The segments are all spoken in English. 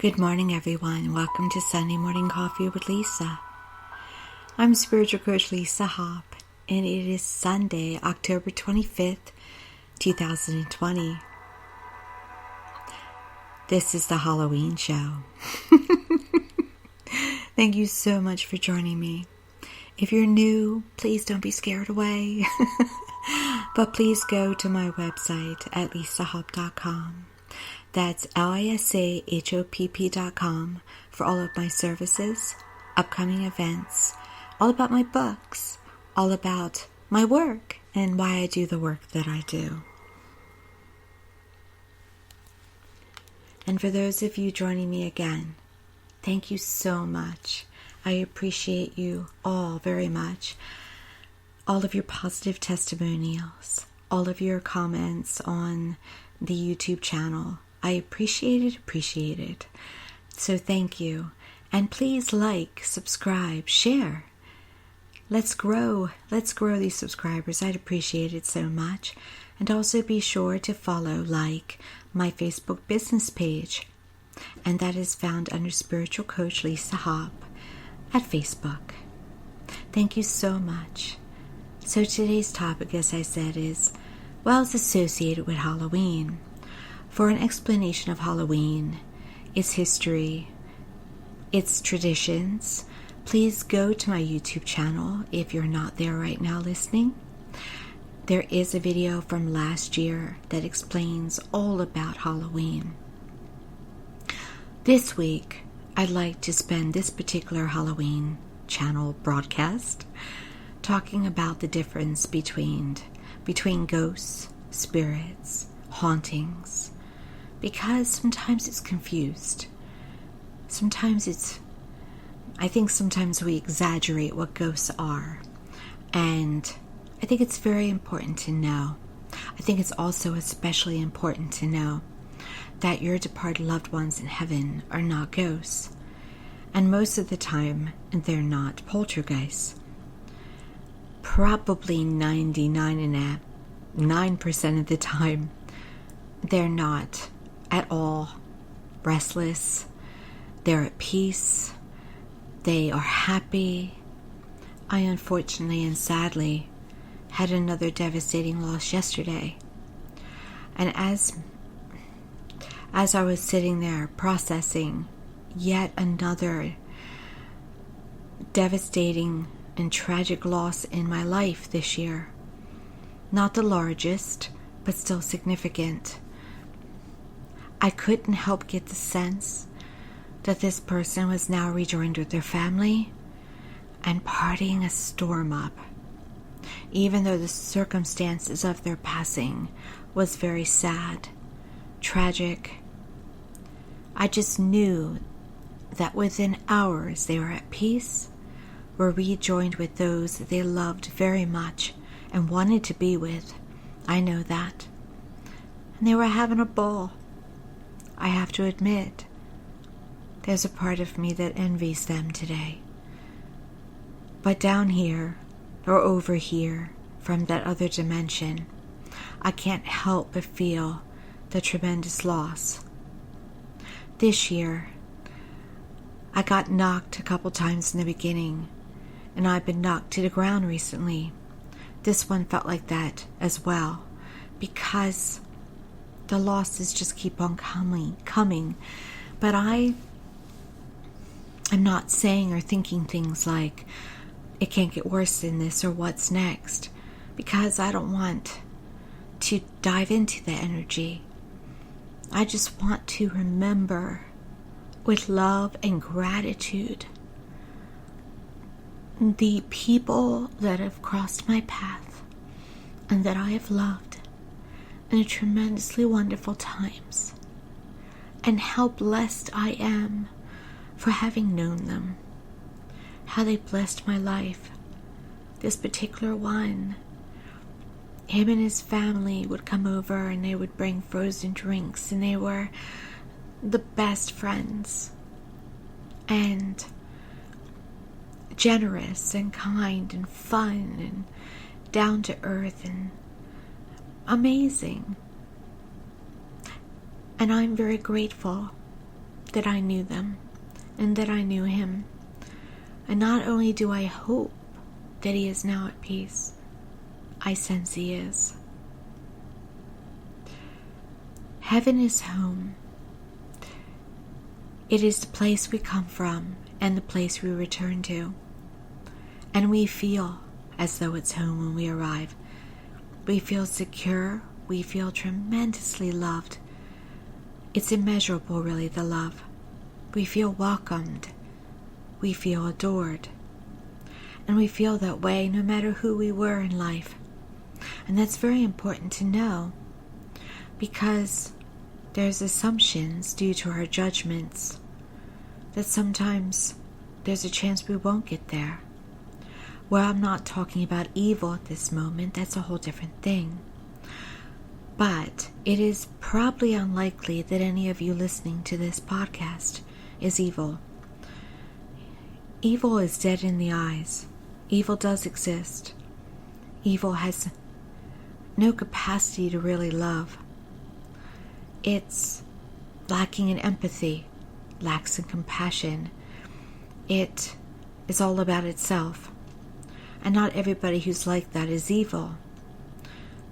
Good morning, everyone. Welcome to Sunday Morning Coffee with Lisa. I'm Spiritual Coach Lisa Hop, and it is Sunday, October 25th, 2020. This is the Halloween show. Thank you so much for joining me. If you're new, please don't be scared away. But please go to my website at lisahop.com. That's lisahop.com for all of my services, upcoming events, all about my books, all about my work, and why I do the work that I do. And for those of you joining me again, thank you so much. I appreciate you all very much. All of your positive testimonials, all of your comments on the YouTube channel. I appreciate it. So thank you. And please like, subscribe, share. Let's grow these subscribers. I'd appreciate it so much. And also be sure to follow, like my Facebook business page. And that is found under Spiritual Coach Lisa Hop at Facebook. Thank you so much. So today's topic, as I said, is, it's associated with Halloween. For an explanation of Halloween, its history, its traditions, please go to my YouTube channel if you're not there right now listening. There is a video from last year that explains all about Halloween. This week, I'd like to spend this particular Halloween channel broadcast talking about the difference between ghosts, spirits, hauntings, because sometimes it's confused. I think sometimes we exaggerate what ghosts are, and I think it's very important to know. I think it's also especially important to know that your departed loved ones in heaven are not ghosts, and most of the time they're not poltergeists. Probably 99.9% of the time, they're not at all restless. They're at peace. They are happy. I unfortunately and sadly had another devastating loss yesterday. And as I was sitting there processing yet another devastating and tragic loss in my life this year, not the largest, but still significant, I couldn't help get the sense that this person was now rejoined with their family and partying a storm up, even though the circumstances of their passing was very sad, tragic. I just knew that within hours they were at peace, were rejoined with those that they loved very much and wanted to be with. I know that. And they were having a ball. I have to admit, there's a part of me that envies them today. But down here, or over here, from that other dimension, I can't help but feel the tremendous loss. This year, I got knocked a couple times in the beginning, and I've been knocked to the ground recently. This one felt like that as well, because the losses just keep on coming. But I'm not saying or thinking things like, it can't get worse than this or what's next, because I don't want to dive into the energy. I just want to remember with love and gratitude the people that have crossed my path and that I have loved in tremendously wonderful times, and how blessed I am for having known them, how they blessed my life. This particular one, him and his family would come over and they would bring frozen drinks, and they were the best friends and generous and kind and fun and down to earth and amazing. And I'm very grateful that I knew them and that I knew him. And not only do I hope that he is now at peace, I sense he is. Heaven is home. It is the place we come from and the place we return to. And we feel as though it's home when we arrive. We feel secure. We feel tremendously loved. It's immeasurable, really, the love. We feel welcomed. We feel adored. And we feel that way no matter who we were in life. And that's very important to know, because there's assumptions due to our judgments that sometimes there's a chance we won't get there. Well, I'm not talking about evil at this moment. That's a whole different thing. But it is probably unlikely that any of you listening to this podcast is evil. Evil is dead in the eyes. Evil does exist. Evil has no capacity to really love. It's lacking in empathy, lacks in compassion. It is all about itself. And not everybody who's like that is evil.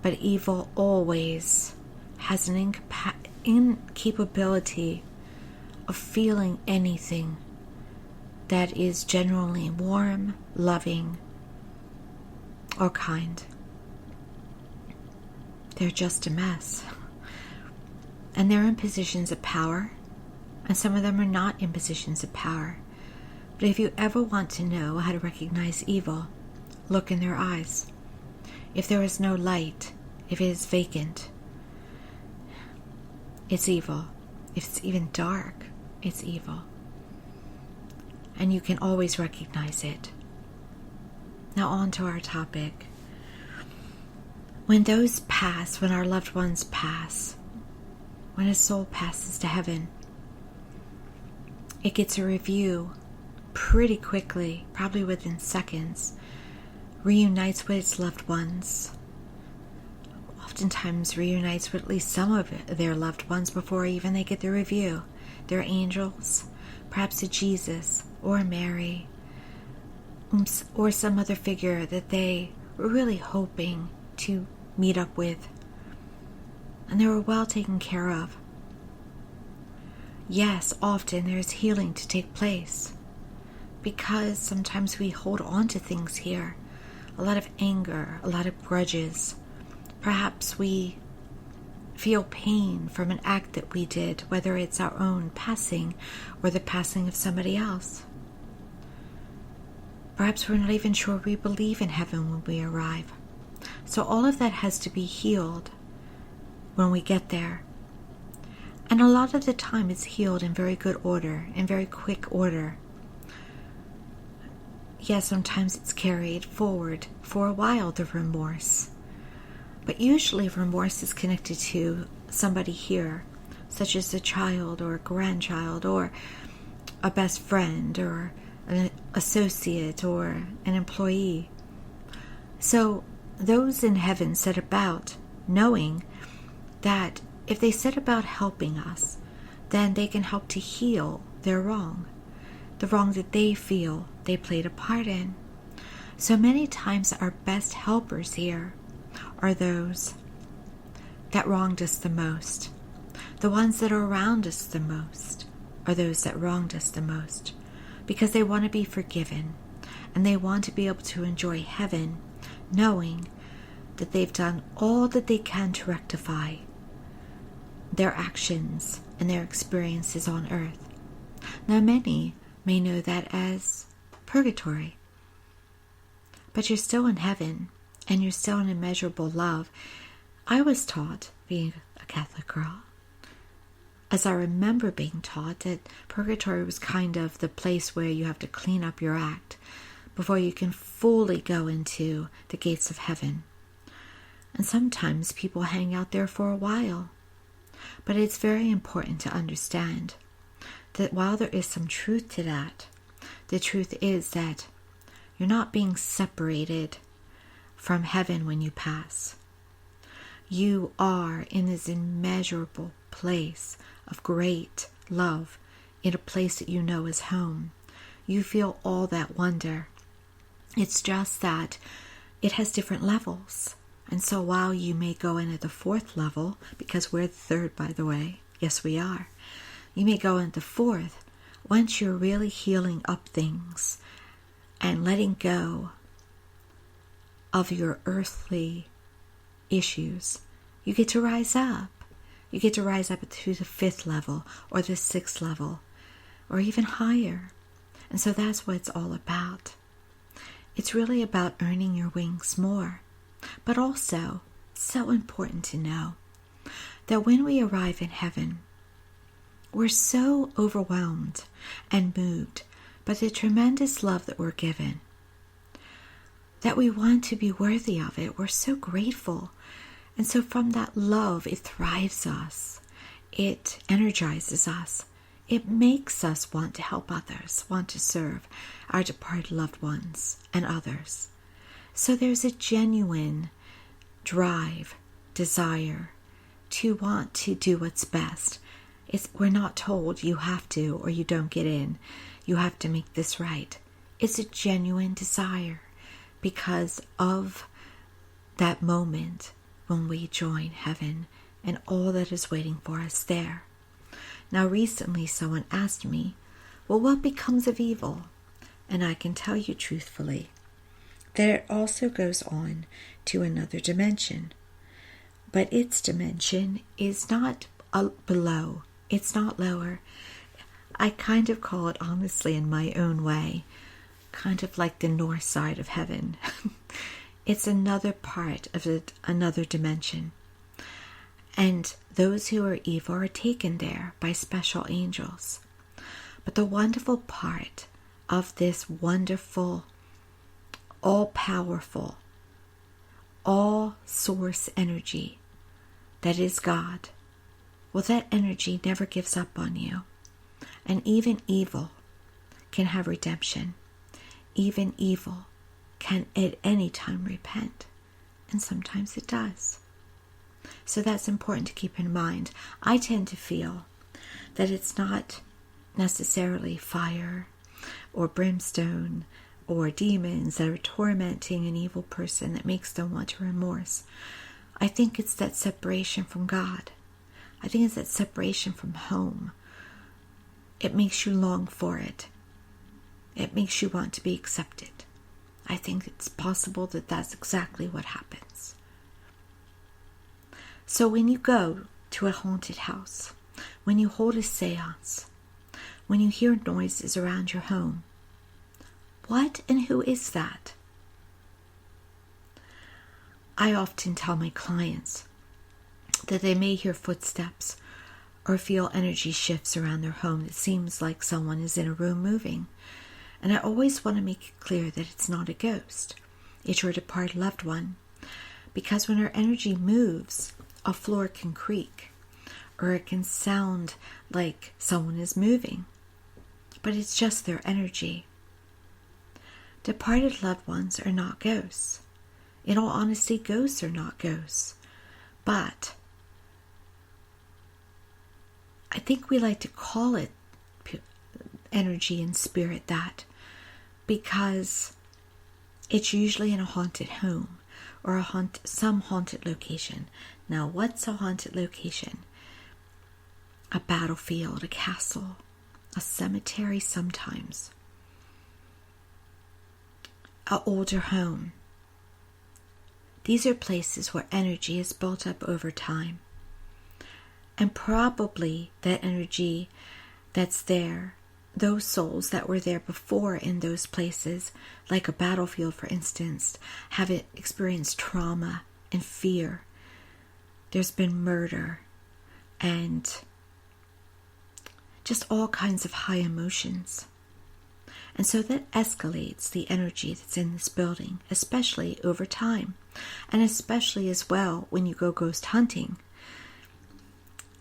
But evil always has an incapability of feeling anything that is genuinely warm, loving, or kind. They're just a mess. And they're in positions of power, and some of them are not in positions of power. But if you ever want to know how to recognize evil, look in their eyes. If there is no light, if it is vacant, it's evil. If it's even dark, it's evil. And you can always recognize it. Now on to our topic. When those pass, when our loved ones pass, when a soul passes to heaven, it gets a review pretty quickly, probably within seconds, reunites with its loved ones, oftentimes reunites with at least some of their loved ones before even they get the review. Their angels, perhaps a Jesus or a Mary, or some other figure that they were really hoping to meet up with. And they were well taken care of. Yes, often there is healing to take place, because sometimes we hold on to things here. A lot of anger, a lot of grudges. Perhaps we feel pain from an act that we did, whether it's our own passing or the passing of somebody else. Perhaps we're not even sure we believe in heaven when we arrive. So all of that has to be healed when we get there. And a lot of the time it's healed in very good order, in very quick order. Yes, sometimes it's carried forward for a while, the remorse. But usually remorse is connected to somebody here, such as a child or a grandchild or a best friend or an associate or an employee. So those in heaven set about knowing that if they set about helping us, then they can help to heal their wrong, the wrong that they feel they played a part in. So many times our best helpers here are those that wronged us the most. The ones that are around us the most are those that wronged us the most, because they want to be forgiven and they want to be able to enjoy heaven knowing that they've done all that they can to rectify their actions and their experiences on earth. Now many may know that as purgatory, but you're still in heaven and you're still in immeasurable love. I was taught, being a Catholic girl, as I remember being taught, that purgatory was kind of the place where you have to clean up your act before you can fully go into the gates of heaven. And sometimes people hang out there for a while. But it's very important to understand that while there is some truth to that, the truth is that you're not being separated from heaven when you pass. You are in this immeasurable place of great love in a place that you know is home. You feel all that wonder. It's just that it has different levels. And so while you may go in at the 4th level, because we're the 3rd, by the way, yes we are, you may go into 4th, once you're really healing up things and letting go of your earthly issues, you get to rise up. You get to rise up to the 5th level or the 6th level or even higher. And so that's what it's all about. It's really about earning your wings more. But also, so important to know that when we arrive in heaven, we're so overwhelmed and moved by the tremendous love that we're given that we want to be worthy of it. We're so grateful. And so from that love, it thrives us. It energizes us. It makes us want to help others, want to serve our departed loved ones and others. So there's a genuine drive, desire to want to do what's best. We're not told you have to or you don't get in. You have to make this right. It's a genuine desire because of that moment when we join heaven and all that is waiting for us there. Now, recently someone asked me, well, what becomes of evil? And I can tell you truthfully that it also goes on to another dimension. But its dimension is not below. It's not lower. I kind of call it, honestly, in my own way, kind of like the north side of heaven. It's another part of another dimension. And those who are evil are taken there by special angels. But the wonderful part of this wonderful, all-powerful, all-source energy that is God, well, that energy never gives up on you. And even evil can have redemption. Even evil can at any time repent. And sometimes it does. So that's important to keep in mind. I tend to feel that it's not necessarily fire or brimstone or demons that are tormenting an evil person that makes them want to remorse. I think it's that separation from God. I think it's that separation from home. It makes you long for it. It makes you want to be accepted. I think it's possible that that's exactly what happens. So when you go to a haunted house, when you hold a seance, when you hear noises around your home, what and who is that? I often tell my clients that they may hear footsteps or feel energy shifts around their home. It seems like someone is in a room moving. And I always want to make it clear that it's not a ghost. It's your departed loved one. Because when our energy moves, a floor can creak, or it can sound like someone is moving. But it's just their energy. Departed loved ones are not ghosts. In all honesty, ghosts are not ghosts. But I think we like to call it energy and spirit that because it's usually in a haunted home or some haunted location. Now, what's a haunted location? A battlefield, a castle, a cemetery sometimes, an older home. These are places where energy is built up over time. And probably that energy that's there, those souls that were there before in those places, like a battlefield, for instance, have experienced trauma and fear. There's been murder and just all kinds of high emotions. And so that escalates the energy that's in this building, especially over time. And especially as well when you go ghost hunting.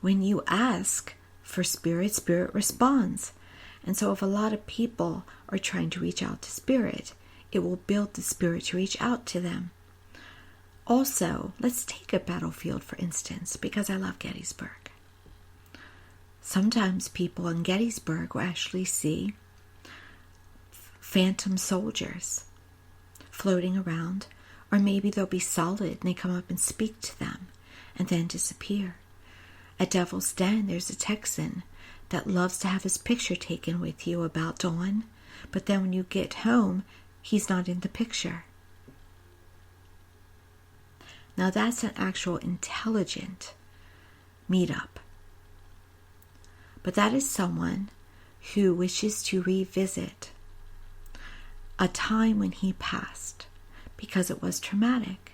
When you ask for spirit, spirit responds. And so if a lot of people are trying to reach out to spirit, it will build the spirit to reach out to them. Also, let's take a battlefield, for instance, because I love Gettysburg. Sometimes people in Gettysburg will actually see phantom soldiers floating around, or maybe they'll be solid and they come up and speak to them and then disappear. At Devil's Den, there's a Texan that loves to have his picture taken with you about dawn, but then when you get home, he's not in the picture. Now that's an actual intelligent meetup. But that is someone who wishes to revisit a time when he passed because it was traumatic.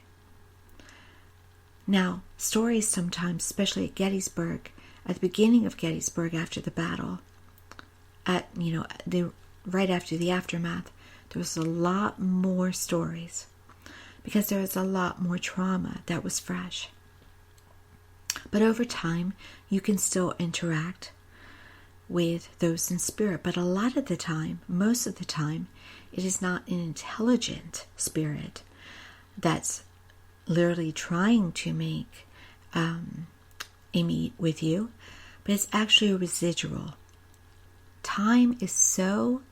Now, stories sometimes, especially at Gettysburg, at the beginning of Gettysburg after the battle, right after the aftermath, there was a lot more stories because there was a lot more trauma that was fresh. But over time, you can still interact with those in spirit. But a lot of the time, most of the time, it is not an intelligent spirit that's literally trying to make a meet with you, but it's actually a residual. Time is so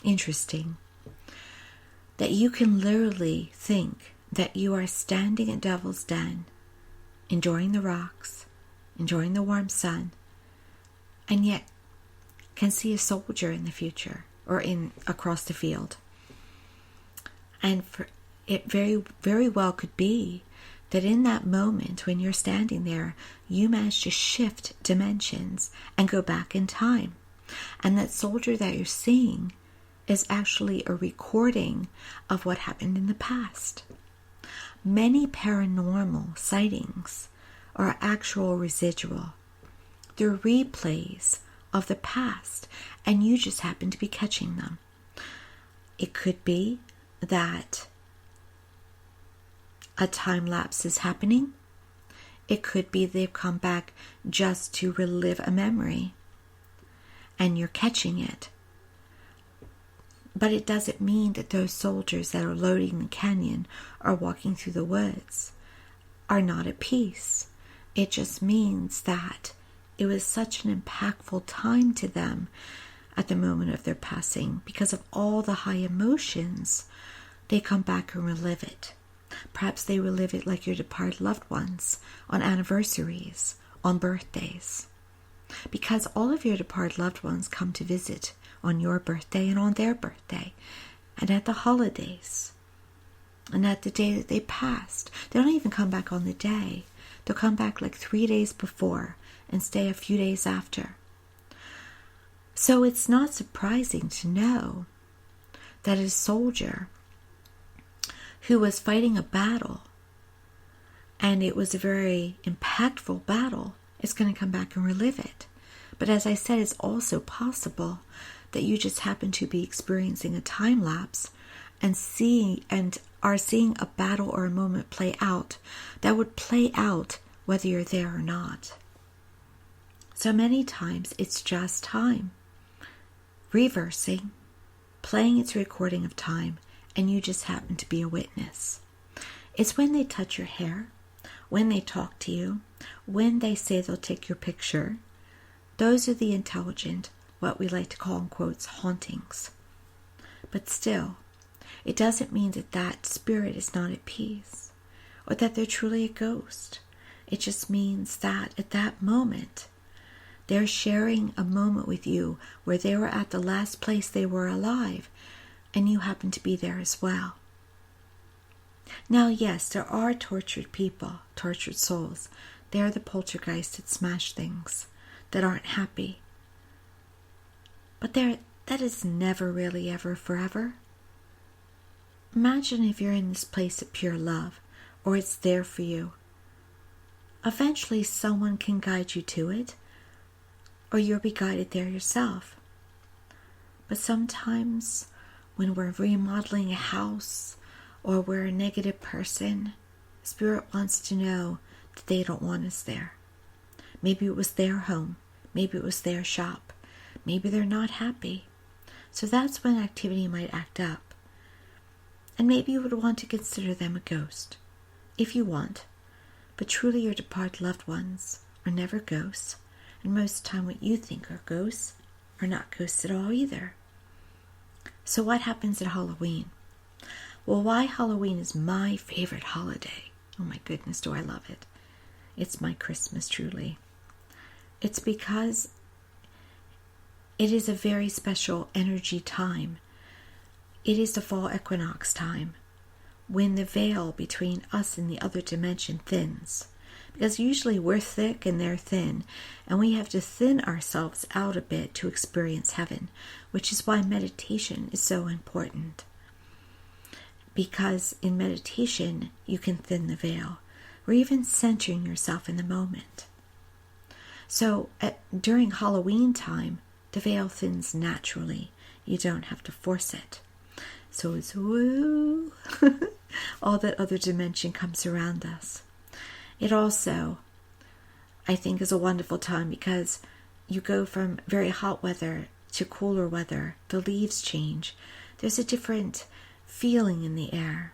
interesting that you can literally think that you are standing at Devil's Den, enjoying the rocks, enjoying the warm sun, and yet can see a soldier in the future or across the field. And it very, very well could be that in that moment when you're standing there, you manage to shift dimensions and go back in time. And that soldier that you're seeing is actually a recording of what happened in the past. Many paranormal sightings are actual residual. They're replays of the past, and you just happen to be catching them. It could be that a time lapse is happening. It could be they've come back just to relive a memory, and you're catching it. But it doesn't mean that those soldiers that are loading the canyon or walking through the woods are not at peace. It just means that it was such an impactful time to them at the moment of their passing. Because of all the high emotions, they come back and relive it. Perhaps they relive it like your departed loved ones, on anniversaries, on birthdays. Because all of your departed loved ones come to visit on your birthday and on their birthday, and at the holidays, and at the day that they passed. They don't even come back on the day. They'll come back like 3 days before and stay a few days after. So it's not surprising to know that a soldier who was fighting a battle, and it was a very impactful battle, is going to come back and relive it. But as I said, it's also possible that you just happen to be experiencing a time lapse and are seeing a battle or a moment play out that would play out whether you're there or not. So many times it's just time reversing, playing its recording of time, and you just happen to be a witness. It's when they touch your hair, when they talk to you, when they say they'll take your picture. Those are the intelligent, what we like to call in quotes, hauntings. But still, it doesn't mean that that spirit is not at peace or that they're truly a ghost. It just means that at that moment, they're sharing a moment with you where they were at the last place they were alive, and you happen to be there as well. Now, yes, there are tortured people, tortured souls. They're the poltergeists that smash things, that aren't happy. But that is never really ever forever. Imagine if you're in this place of pure love, or it's there for you. Eventually someone can guide you to it, or you'll be guided there yourself. But sometimes when we're remodeling a house, or we're a negative person, Spirit wants to know that they don't want us there. Maybe it was their home. Maybe it was their shop. Maybe they're not happy. So that's when activity might act up. And maybe you would want to consider them a ghost, if you want. But truly your departed loved ones are never ghosts, And most of the time what you think are ghosts are not ghosts at all either. So what happens at Halloween? Well, why Halloween is my favorite holiday. Oh my goodness, do I love it. It's my Christmas, truly. It's because it is a very special energy time. It is the fall equinox time, when the veil between us and the other dimension thins. Because usually we're thick and they're thin, and we have to thin ourselves out a bit to experience heaven, which is why meditation is so important. Because in meditation, you can thin the veil, or even centering yourself in the moment. So during Halloween time, the veil thins naturally. You don't have to force it. So it's woo, all that other dimension comes around us. It also, I think, is a wonderful time because you go from very hot weather to cooler weather. The leaves change. There's a different feeling in the air.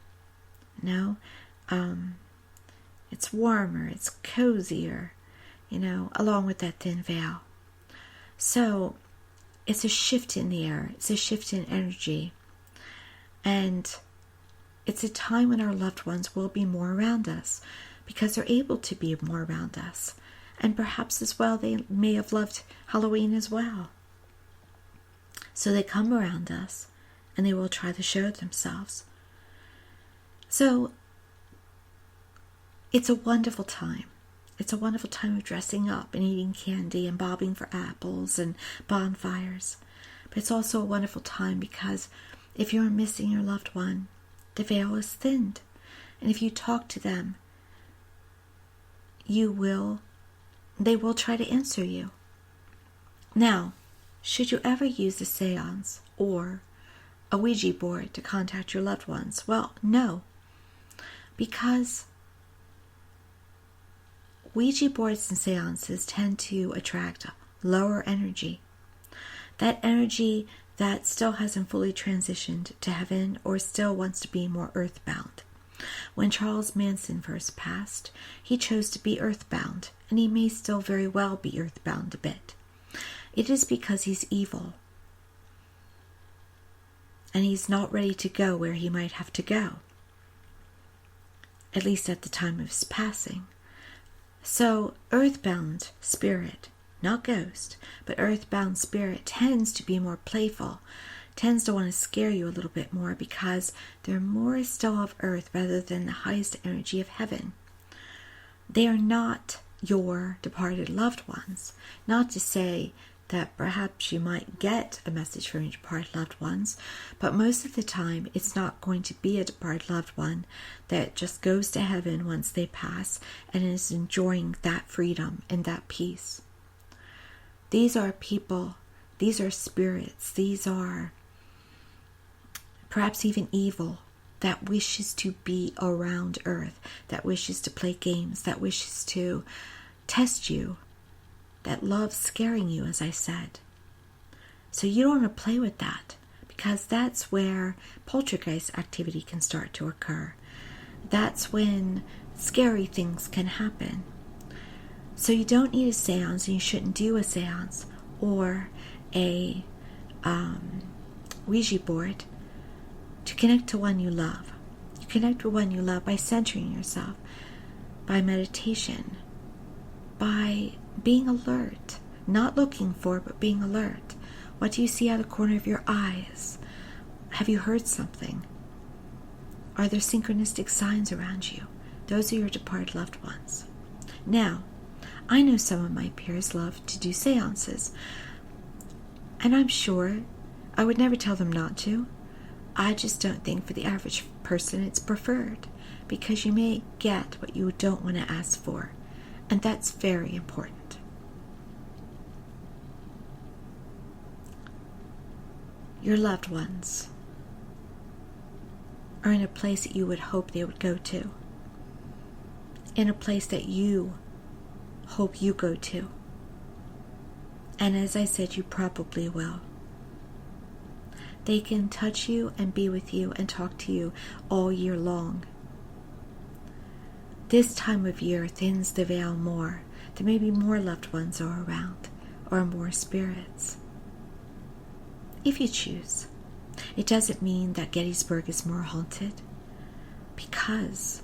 It's warmer, it's cozier, along with that thin veil. So it's a shift in the air. It's a shift in energy. And it's a time when our loved ones will be more around us because they're able to be more around us. And perhaps as well, they may have loved Halloween as well. So they come around us and they will try to show themselves. So it's a wonderful time. It's a wonderful time of dressing up and eating candy and bobbing for apples and bonfires. But it's also a wonderful time because if you're missing your loved one, the veil is thinned. And if you talk to them, they will try to answer you. Now, should you ever use a seance or a Ouija board to contact your loved ones? Well, no. Because Ouija boards and seances tend to attract lower energy. That energy that still hasn't fully transitioned to heaven or still wants to be more earthbound. When Charles Manson first passed, he chose to be earthbound, and he may still very well be earthbound a bit. It is because he's evil, and he's not ready to go where he might have to go, at least at the time of his passing. So earthbound spirit, not ghost, but earthbound spirit tends to be more playful, tends to want to scare you a little bit more because they're more still of earth rather than the highest energy of heaven. They are not your departed loved ones. Not to say that perhaps you might get a message from your departed loved ones, but most of the time it's not going to be a departed loved one that just goes to heaven once they pass and is enjoying that freedom and that peace. These are people, these are spirits, these are perhaps even evil that wishes to be around earth, that wishes to play games, that wishes to test you, that loves scaring you, as I said. So you don't want to play with that because that's where poltergeist activity can start to occur. That's when scary things can happen. So you don't need a seance, and you shouldn't do a seance or a Ouija board to connect to one you love. You connect with one you love by centering yourself, by meditation, by being alert, not looking for, but being alert. What do you see out of the corner of your eyes? Have you heard something? Are there synchronistic signs around you? Those are your departed loved ones. Now, I know some of my peers love to do seances, and I'm sure I would never tell them not to. I just don't think for the average person it's preferred, because you may get what you don't want to ask for, and that's very important. Your loved ones are in a place that you would hope they would go to, in a place that you hope you go to. And as I said, you probably will. They can touch you and be with you and talk to you all year long. This time of year thins the veil more. that maybe more loved ones are around or more spirits. If you choose. It doesn't mean that Gettysburg is more haunted, because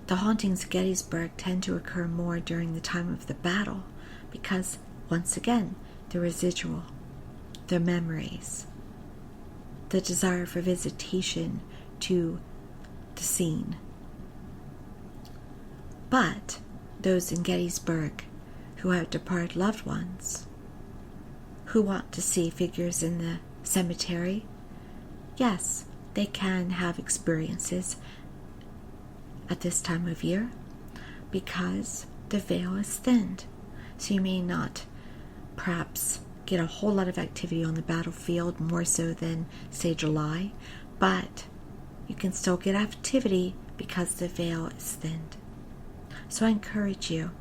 the hauntings of Gettysburg tend to occur more during the time of the battle, because, once again, the residual, the memories, the desire for visitation to the scene. But those in Gettysburg who have departed loved ones, who want to see figures in the cemetery, yes, they can have experiences at this time of year, because the veil is thinned. So you may not perhaps get a whole lot of activity on the battlefield, more so than, say, July, but you can still get activity because the veil is thinned. So I encourage you,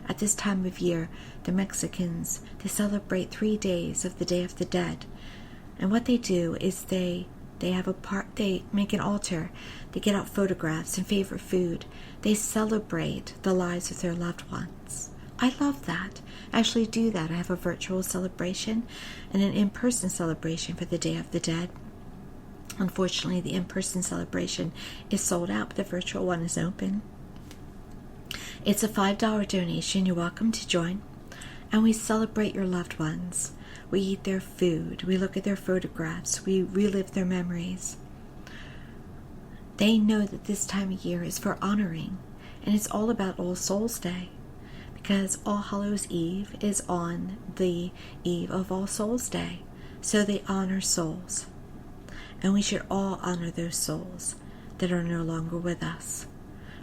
at this time of year, the Mexicans, they celebrate 3 days of the Day of the Dead. And what they do is they make an altar, they get out photographs and favorite food. They celebrate the lives of their loved ones. I love that. I actually do that. I have a virtual celebration and an in-person celebration for the Day of the Dead. Unfortunately, the in-person celebration is sold out, but the virtual one is open. It's a $5 donation. You're welcome to join. And we celebrate your loved ones. We eat their food. We look at their photographs. We relive their memories. They know that this time of year is for honoring. And it's all about All Souls Day, because All Hallows Eve is on the eve of All Souls Day. So they honor souls. And we should all honor those souls that are no longer with us,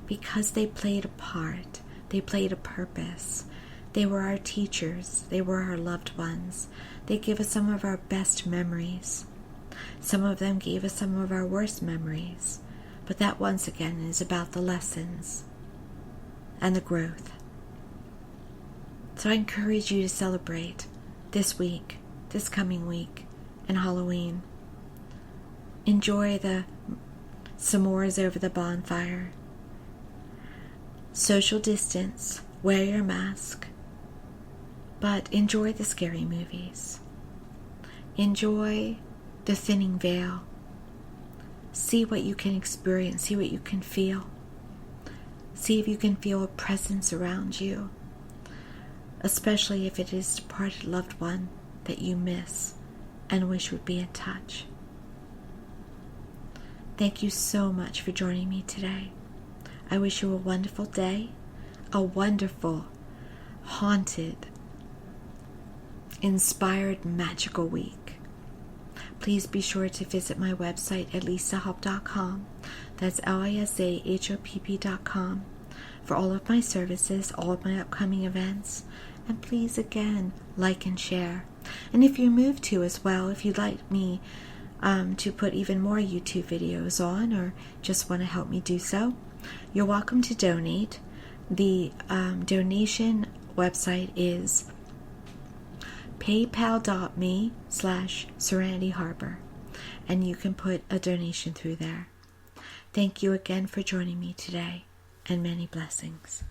because they played a part. They played a purpose. They were our teachers. They were our loved ones. They gave us some of our best memories. Some of them gave us some of our worst memories. But that, once again, is about the lessons and the growth. So I encourage you to celebrate this week, this coming week, and Halloween. Enjoy the s'mores over the bonfire. Social distance. Wear your mask. But enjoy the scary movies. Enjoy the thinning veil. See what you can experience. See what you can feel. See if you can feel a presence around you, especially if it is a departed loved one that you miss and wish would be in touch. Thank you so much for joining me today. I wish you a wonderful day, a wonderful, haunted, inspired, magical week. Please be sure to visit my website at lisahopp.com. That's lisahopp.com for all of my services, all of my upcoming events. And please, again, like and share. And if you're moved to as well, if you'd like me to put even more YouTube videos on, or just want to help me do so, you're welcome to donate. The donation website is paypal.me/Serenity Harbor, and you can put a donation through there. Thank you again for joining me today, and many blessings.